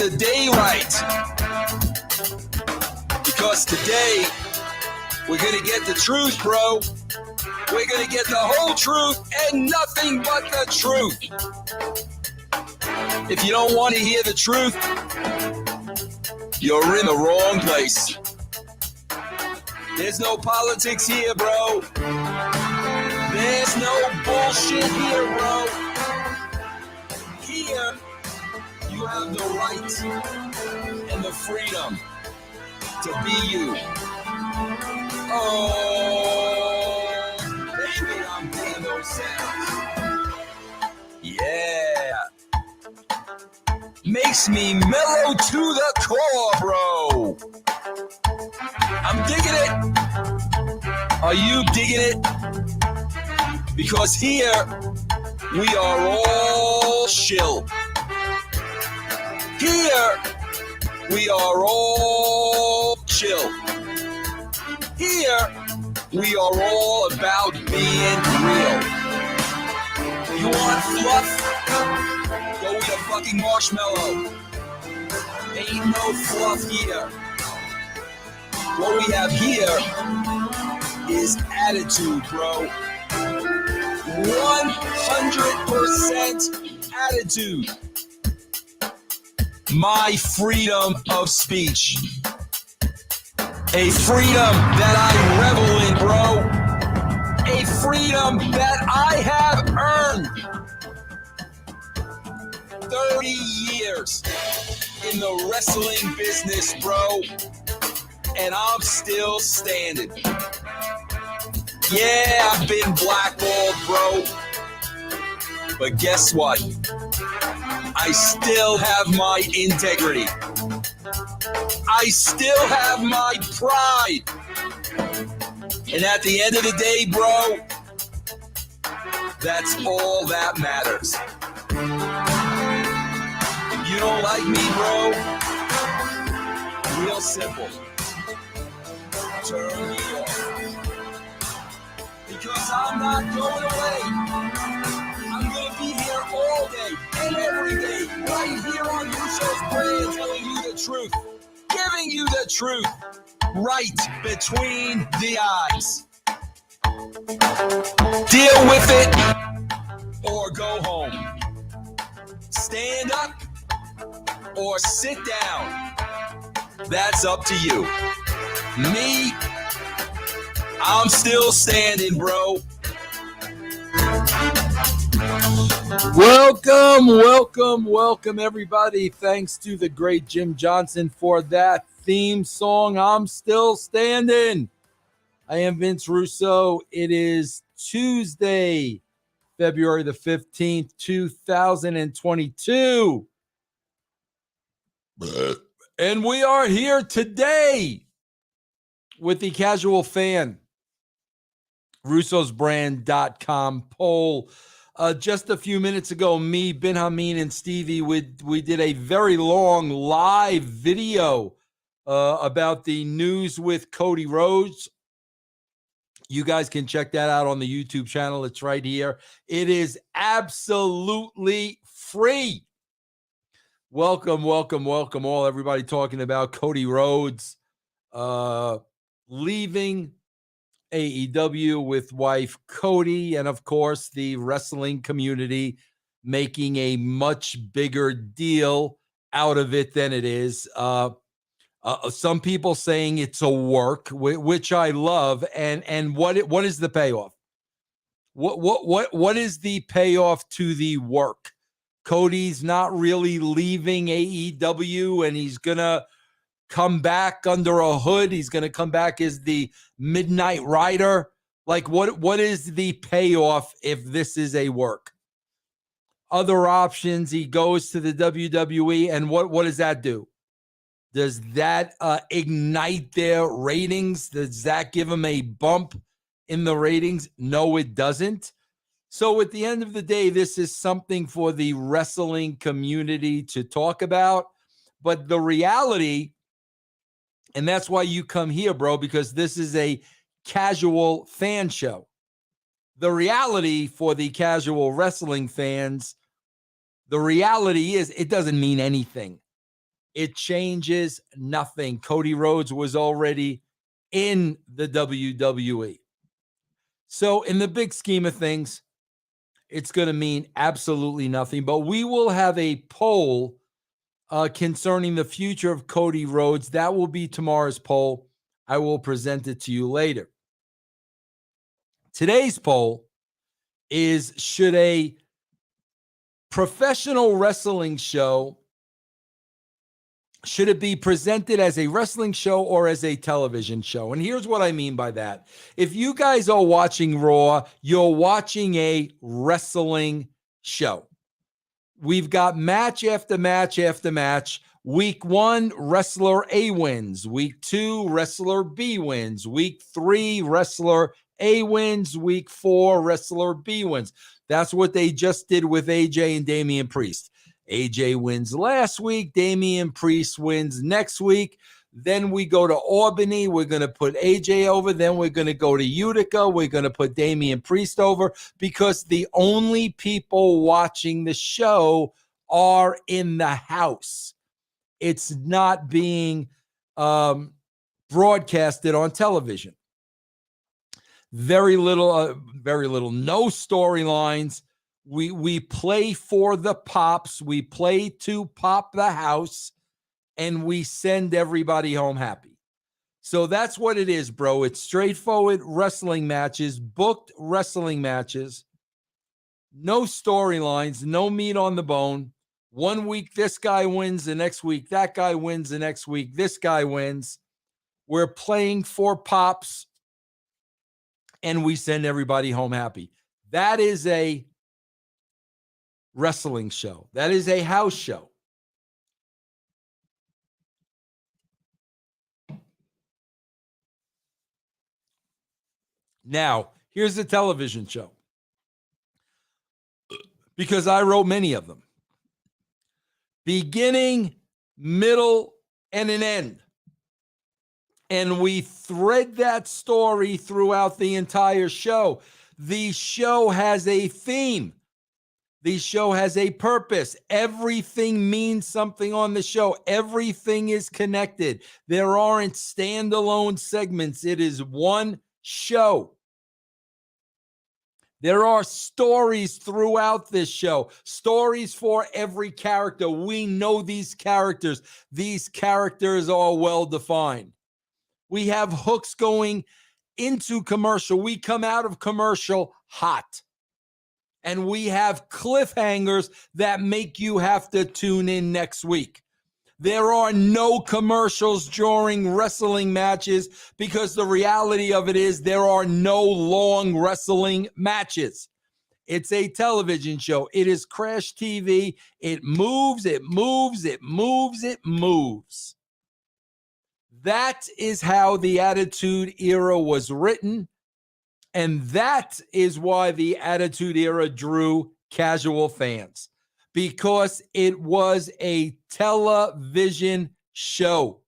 the day right. Because today, we're going to get the truth, bro. We're going to get the whole truth and nothing but the truth. If you don't want to hear the truth, you're in the wrong place. There's no politics here, bro. There's no bullshit here, bro. Here, you have the right and the freedom to be you. Oh, baby, I'm digging those sounds. Yeah. Makes me mellow to the core, bro. I'm digging it. Are you digging it? Because here, we are all chill. Here, we are all chill. Here, we are all about being real. You want fluff? Go eat a fucking marshmallow. Ain't no fluff here. What we have here is attitude, bro. 100% attitude. My freedom of speech. A freedom that I revel in, bro. A freedom that I have earned. 30 years in the wrestling business, bro. And I'm still standing. Yeah, I've been blackballed, bro. But guess what? I still have my integrity. I still have my pride. And at the end of the day, bro, that's all that matters. If you don't like me, bro, real simple. Turn me off. Because I'm not going away. I'm going to be here all day and every day, right here on Russo's Brand, telling you the truth, giving you the truth, right between the eyes. Deal with it or go home. Stand up or sit down. That's up to you. Me, I'm still standing, bro. Welcome, everybody. Thanks to the great Jim Johnson for that theme song. I'm still standing. I am Vince Russo. It is Tuesday, February the 15th, 2022. And we are here today with the casual fan. russosbrand.com poll. Just a few minutes ago, me, Ben Hameen, and Stevie, we did a very long live video about the news with Cody Rhodes. You guys can check that out on the YouTube channel. It's right here. It is absolutely free. Welcome, all everybody talking about Cody Rhodes leaving AEW with wife Cody, and of course the wrestling community making a much bigger deal out of it than it is. Some people saying it's a work, which I love. And what is the payoff? What is the payoff to the work? Cody's not really leaving AEW, and he's gonna come back under a hood. He's going to come back as the Midnight Rider. Like, what is the payoff if this is a work? Other options, he goes to the WWE, and what does that do? Does that ignite their ratings? Does that give them a bump in the ratings? No, it doesn't. So at the end of the day, this is something for the wrestling community to talk about. But the reality, and that's why you come here, bro, because this is a casual fan show. The reality for the casual wrestling fans, the reality is it doesn't mean anything. It changes nothing. Cody Rhodes was already in the WWE. So in the big scheme of things, it's going to mean absolutely nothing. But we will have a poll concerning the future of Cody Rhodes. That will be tomorrow's poll. I will present it to you later. Today's poll is, should a professional wrestling show, should it be presented as a wrestling show or as a television show? And here's what I mean by that. If you guys are watching Raw, you're watching a wrestling show. We've got match after match after match. Week 1, wrestler A wins. Week 2, wrestler B wins. Week 3, wrestler A wins. Week 4, wrestler B wins. That's what they just did with AJ and Damian Priest. AJ wins last week. Damian Priest wins next week. Then we go to Albany. We're going to put AJ over. Then we're going to go to Utica. We're going to put Damian Priest over, because the only people watching the show are in the house. It's not being broadcasted on television. Very little, no storylines. We play for the pops. We play to pop the house, and we send everybody home happy. So that's what it is, bro. It's straightforward wrestling matches, booked wrestling matches, no storylines, no meat on the bone. One week, this guy wins. The next week, that guy wins. The next week, this guy wins. We're playing for pops, and we send everybody home happy. That is a wrestling show. That is a house show. Now, here's the television show, because I wrote many of them. Beginning, middle, and an end. And we thread that story throughout the entire show. The show has a theme. The show has a purpose. Everything means something on the show. Everything is connected. There aren't standalone segments. It is one show. There are stories throughout this show, stories for every character. We know these characters. These characters are well defined. We have hooks going into commercial. We come out of commercial hot. And we have cliffhangers that make you have to tune in next week. There are no commercials during wrestling matches, because the reality of it is there are no long wrestling matches. It's a television show. It is Crash TV. It moves, it moves, it moves, it moves. That is how the Attitude Era was written. And that is why the Attitude Era drew casual fans, because it was a television show.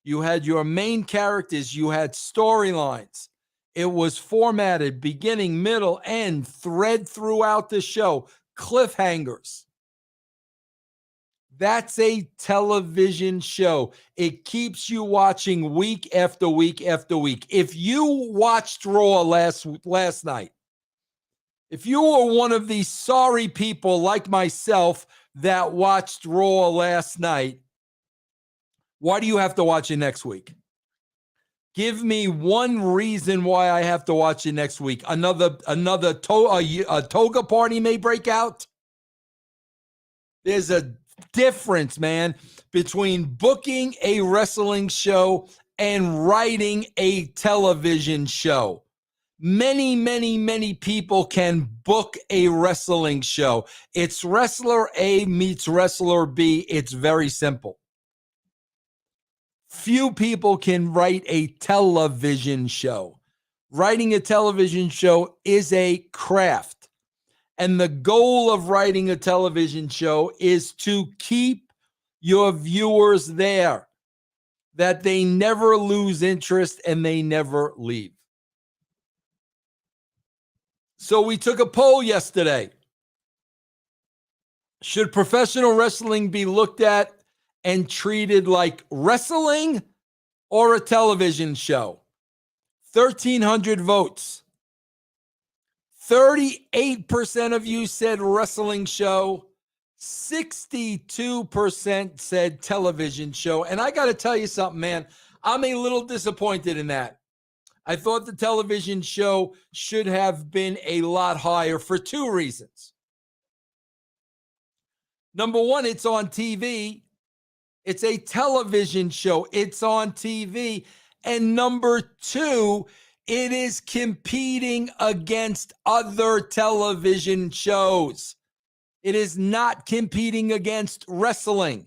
You had your main characters, you had storylines. It was formatted beginning, middle, end, thread throughout the show, cliffhangers. That's a television show. It keeps you watching week after week after week. If you watched Raw last night, if you were one of these sorry people like myself that watched Raw last night, why do you have to watch it next week? Give me one reason why I have to watch it next week. Another toga party may break out. There's a difference, man, between booking a wrestling show and writing a television show. Many, many, many people can book a wrestling show. It's wrestler A meets wrestler B. It's very simple. Few people can write a television show. Writing a television show is a craft. And the goal of writing a television show is to keep your viewers there, that they never lose interest and they never leave. So we took a poll yesterday. Should professional wrestling be looked at and treated like wrestling or a television show? 1,300 votes. 38% of you said wrestling show. 62% said television show. And I got to tell you something, man. I'm a little disappointed in that. I thought the television show should have been a lot higher for two reasons. Number one, it's on TV. It's a television show. It's on TV. And number two, it is competing against other television shows. It is not competing against wrestling.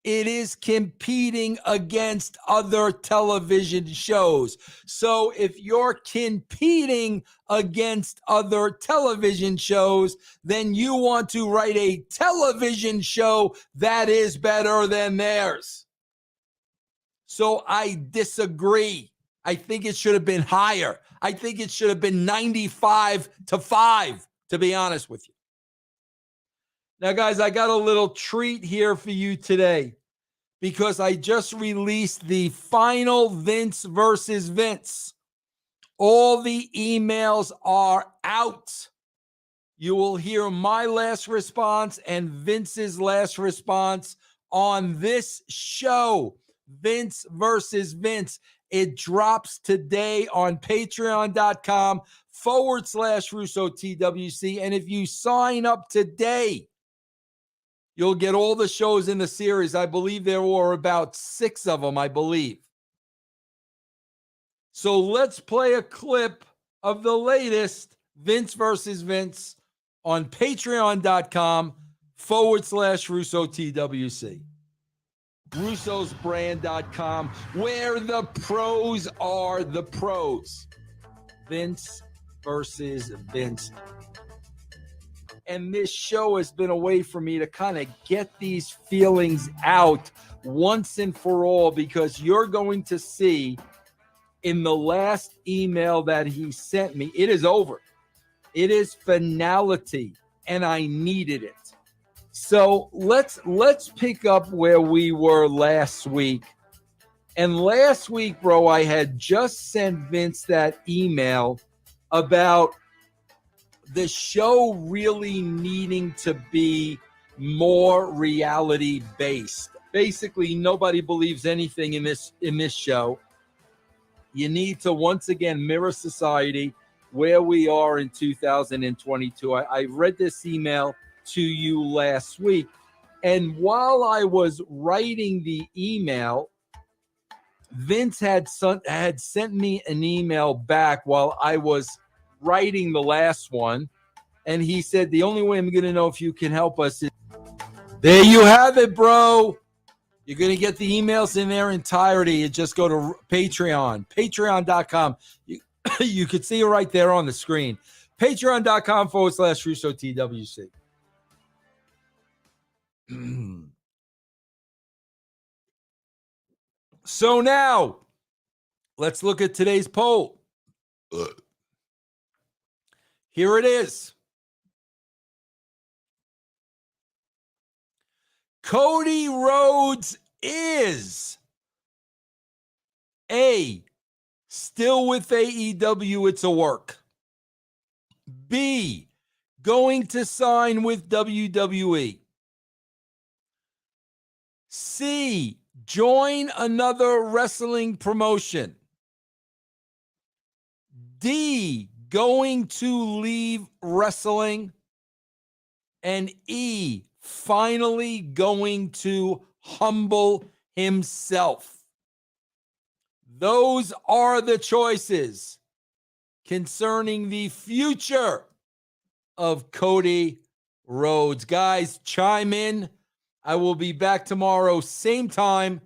It is competing against other television shows. So if you're competing against other television shows, then you want to write a television show that is better than theirs. So I disagree. I think it should have been higher. I think it should have been 95-5, to be honest with you. Now, guys, I got a little treat here for you today because I just released the final Vince versus Vince. All the emails are out. You will hear my last response and Vince's last response on this show, Vince versus Vince. It drops today on patreon.com/RussoTWC. And if you sign up today, you'll get all the shows in the series. I believe there were about 6 of them, I believe. So let's play a clip of the latest Vince versus Vince on patreon.com/RussoTWC. RussosBrand.com, where the pros are the pros. Vince versus Vince. And this show has been a way for me to kind of get these feelings out once and for all, because you're going to see in the last email that he sent me, it is over. It is finality, and I needed it. So let's pick up where we were last week. And last week, bro, I had just sent Vince that email about the show really needing to be more reality based. Basically, nobody believes anything in this show. You need to once again mirror society where we are in 2022. I read this email to you last week, and while I was writing the email, Vince had sent me an email back while I was writing the last one, and he said, the only way I'm going to know if you can help us is... There you have it, bro. You're going to get the emails in their entirety. You just go to patreon.com. You could see it right there on the screen. patreon.com/RussoTWC. So now, let's look at today's poll. Here it is. Cody Rhodes is A, still with AEW, it's a work. B, going to sign with WWE. C, join another wrestling promotion. D, going to leave wrestling. And E, finally going to humble himself. Those are the choices concerning the future of Cody Rhodes. Guys, chime in. I will be back tomorrow, same time,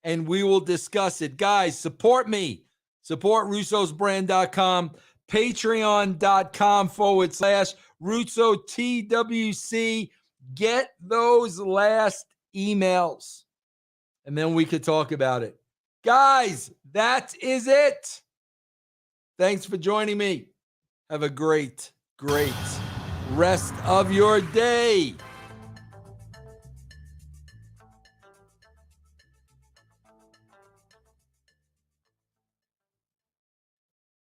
and we will discuss it. Guys, support me. Support RussosBrand.com, patreon.com/RussoTWC. Get those last emails, and then we could talk about it. Guys, that is it. Thanks for joining me. Have a great rest of your day.